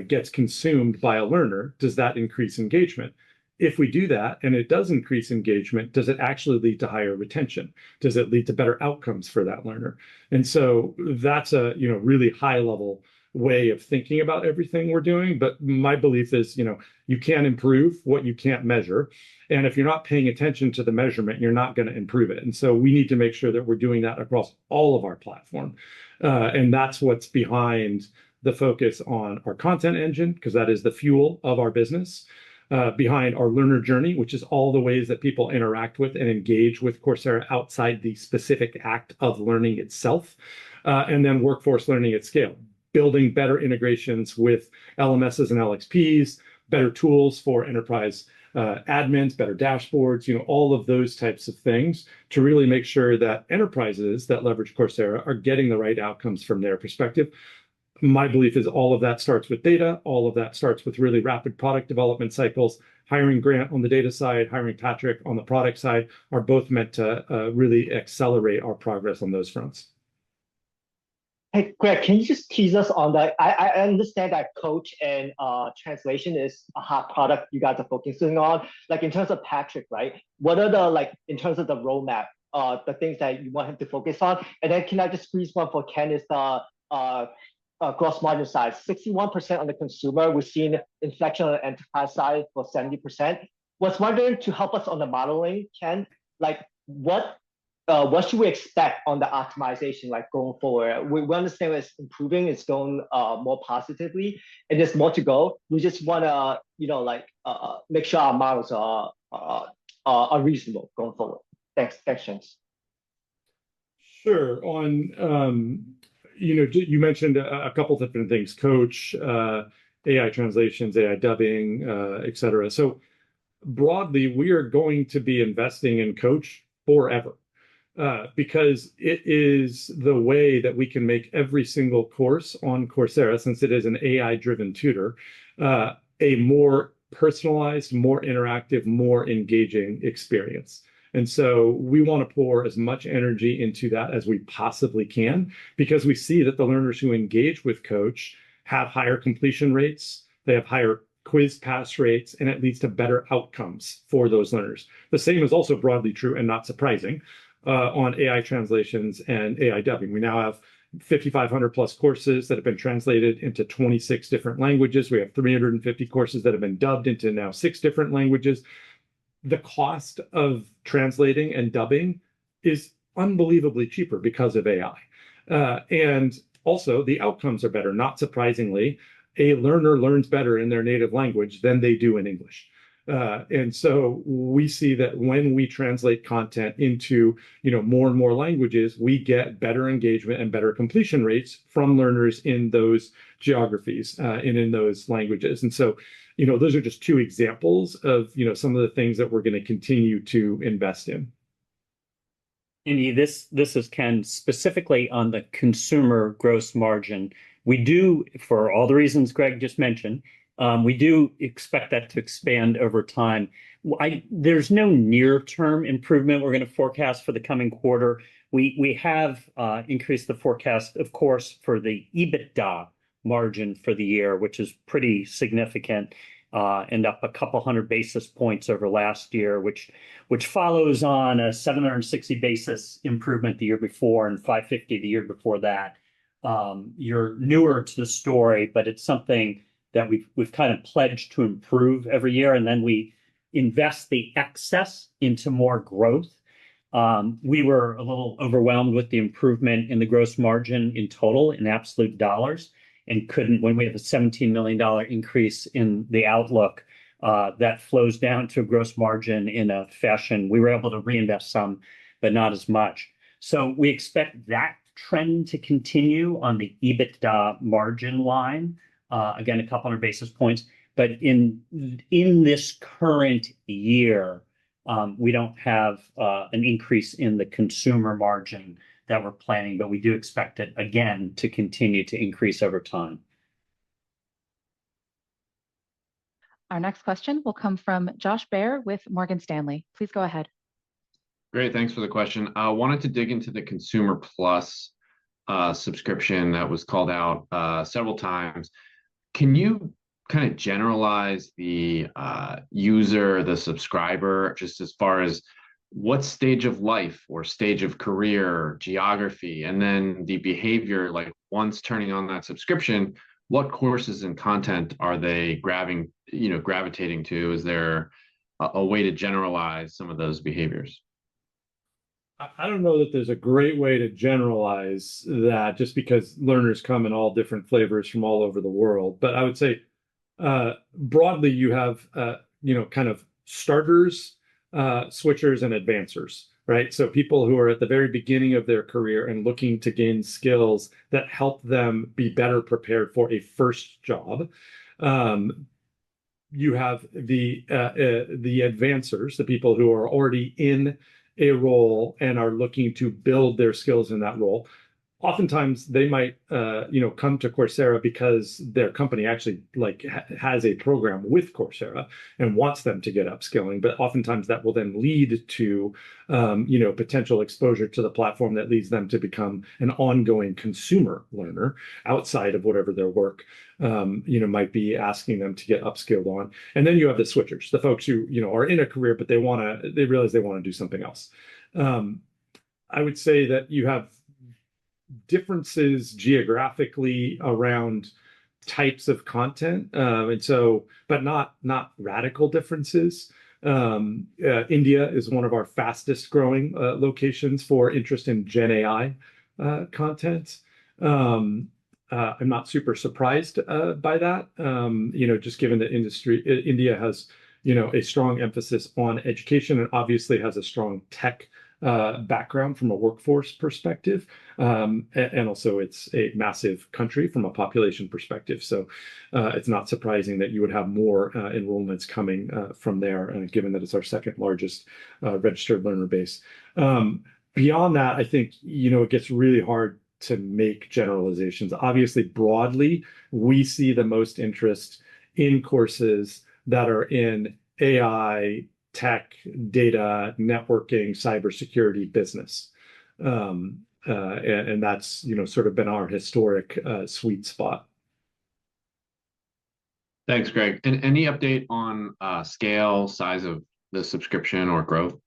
gets consumed by a learner, does that increase engagement? If we do that and it does increase engagement, does it actually lead to higher retention? Does it lead to better outcomes for that learner? And so that's a really high level way of thinking about everything we're doing. But my belief is, you can't improve what you can't measure. And if you're not paying attention to the measurement, you're not going to improve it. And so we need to make sure that we're doing that across all of our platform. And that's what's behind the focus on our content engine, because that is the fuel of our business, behind our learner journey, which is all the ways that people interact with and engage with Coursera outside the specific act of learning itself, and then workforce learning at scale, building better integrations with LMSs and LXPs, better tools for enterprise admins, better dashboards, all of those types of things to really make sure that enterprises that leverage Coursera are getting the right outcomes from their perspective. My belief is all of that starts with data. All of that starts with really rapid product development cycles. Hiring Grant on the data side, hiring Patrick on the product side are both meant to really accelerate our progress on those fronts. Hey, Greg, can you just tease us on that? I understand that coach and translation is a hot product you guys are focusing on. Like in terms of Patrick, right? What are in terms of the roadmap, the things that you want him to focus on? And then can I just squeeze one for Ken is the gross margin side, 61% on the consumer. We've seen inflection on the enterprise side for 70%. Was wondering, to help us on the modeling, Ken, like what should we expect on the optimization going forward? We understand it's improving, it's going more positively, and there's more to go. We just want to make sure our models are reasonable going forward. Thanks, James. Sure. You mentioned a couple different things: coach, AI translations, AI dubbing, et cetera. So broadly, we are going to be investing in coach forever, because it is the way that we can make every single course on Coursera, since it is an AI-driven tutor, a more personalized, more interactive, more engaging experience. And so we want to pour as much energy into that as we possibly can, because we see that the learners who engage with coach have higher completion rates, they have higher quiz pass rates, and it leads to better outcomes for those learners. The same is also broadly true and not surprising on AI translations and AI dubbing. We now have 5,500 plus courses that have been translated into 26 different languages. We have 350 courses that have been dubbed into now 6 different languages. the cost of translating and dubbing is unbelievably cheaper because of AI. And also, the outcomes are better. Not surprisingly, a learner learns better in their native language than they do in English. And so we see that when we translate content into, more and more languages, we get better engagement and better completion rates from learners in those geographies and in those languages. And so, those are just two examples of, some of the things that we're going to continue to invest in. Indy, this is Ken, specifically on the consumer gross margin. We do, for all the reasons Greg just mentioned, we do expect that to expand over time. There's no near-term improvement we're going to forecast for the coming quarter. We have increased the forecast, of course, for the EBITDA margin for the year, which is pretty significant, and up a couple hundred basis points over last year, which follows on a 760 basis improvement the year before and 550 the year before that. You're newer to the story, but it's something that we've kind of pledged to improve every year, and then we invest the excess into more growth. We were a little overwhelmed with the improvement in the gross margin in total in absolute dollars, and couldn't, when we have a $17 million increase in the outlook, that flows down to a gross margin in a fashion. We were able to reinvest some, but not as much. So we expect that trend to continue on the EBITDA margin line. Again, a couple hundred basis points. But in this current year, we don't have an increase in the consumer margin that we're planning, but we do expect it, again, to continue to increase over time. Our next question will come from Josh Baer with Morgan Stanley. Please go ahead. Great, thanks for the question. I wanted to dig into the Consumer Plus subscription that was called out several times. Can you kind of generalize the user, the subscriber, just as far as what stage of life or stage of career, geography, and then the behavior, like once turning on that subscription, what courses and content are they gravitating to? Is there a way to generalize some of those behaviors? I don't know that there's a great way to generalize that, just because learners come in all different flavors from all over the world. But I would say broadly, you have kind of starters, switchers, and advancers, right? So people who are at the very beginning of their career and looking to gain skills that help them be better prepared for a first job. You have the advancers, the people who are already in a role and are looking to build their skills in that role. Oftentimes they might come to Coursera because their company actually has a program with Coursera and wants them to get upskilling, but oftentimes that will then lead to potential exposure to the platform that leads them to become an ongoing consumer learner outside of whatever their work might be asking them to get upskilled on. And then you have the switchers, the folks who are in a career but they realize they want to do something else. I would say that you have differences geographically around types of content, but not radical differences. India is one of our fastest growing locations for interest in Gen AI content. I'm not super surprised by that, just given that India has a strong emphasis on education and obviously has a strong tech background from a workforce perspective. And also it's a massive country from a population perspective. So it's not surprising that you would have more enrollments coming from there, given that it's our second largest registered learner base. Beyond that, I think, it gets really hard to make generalizations. Obviously, broadly, we see the most interest in courses that are in AI, tech, data, networking, cybersecurity, business. And that's, sort of been our historic sweet spot. Thanks, Greg. And any update on scale, size of the subscription or growth?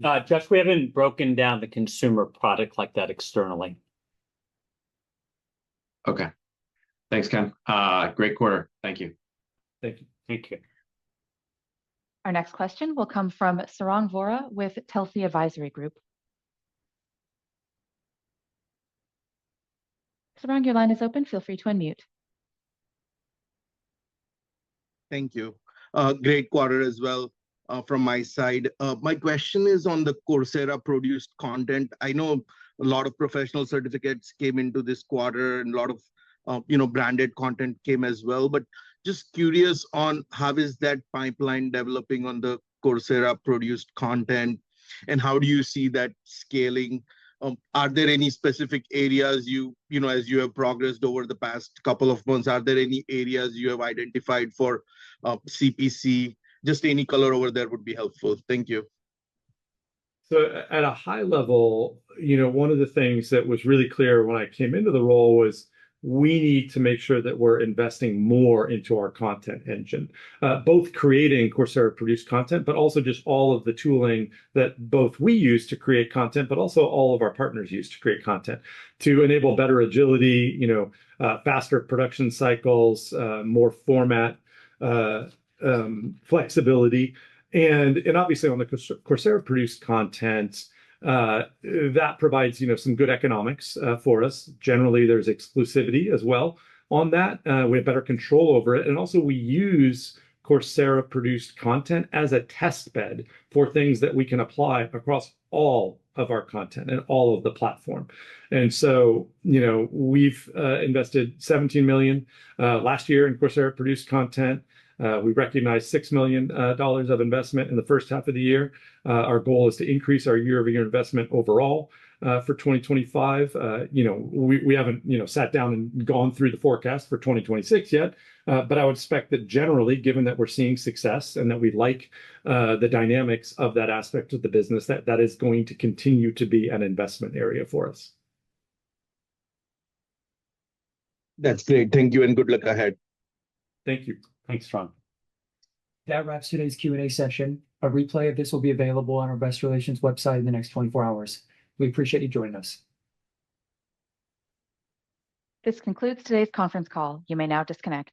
Josh, we haven't broken down the consumer product like that externally. Okay. Thanks, Ken. Great quarter. Thank you. Thank you. Thank you. Our next question will come from Sarang Vora with Telsey Advisory Group. Sarang, your line is open. Feel free to unmute. Thank you. Great quarter as well from my side. My question is on the Coursera produced content. I know a lot of professional certificates came into this quarter and a lot of branded content came as well, but just curious on how is that pipeline developing on the Coursera produced content and how do you see that scaling? Are there any specific areas as you have progressed over the past couple of months, are there any areas you have identified for CPC? Just any color over there would be helpful. Thank you. So at a high level, one of the things that was really clear when I came into the role was we need to make sure that we're investing more into our content engine, both creating Coursera produced content, but also just all of the tooling that both we use to create content, but also all of our partners use to create content to enable better agility, faster production cycles, more format flexibility. And obviously on the Coursera produced content, that provides some good economics for us. Generally, there's exclusivity as well on that. We have better control over it, and also we use Coursera produced content as a test bed for things that we can apply across all of our content and all of the platform. And so we've invested $17 million last year in Coursera produced content. We recognized $6 million of investment in the first half of the year. Our goal is to increase our year-over-year investment overall for 2025. We haven't sat down and gone through the forecast for 2026 yet, but I would expect that generally, given that we're seeing success and that we like the dynamics of that aspect of the business, that is going to continue to be an investment area for us. That's great. Thank you and good luck ahead. Thank you. Thanks, Ron. That wraps today's Q&A session. A replay of this will be available on our Investor Relations website in the next 24 hours. We appreciate you joining us. This concludes today's conference call. You may now disconnect.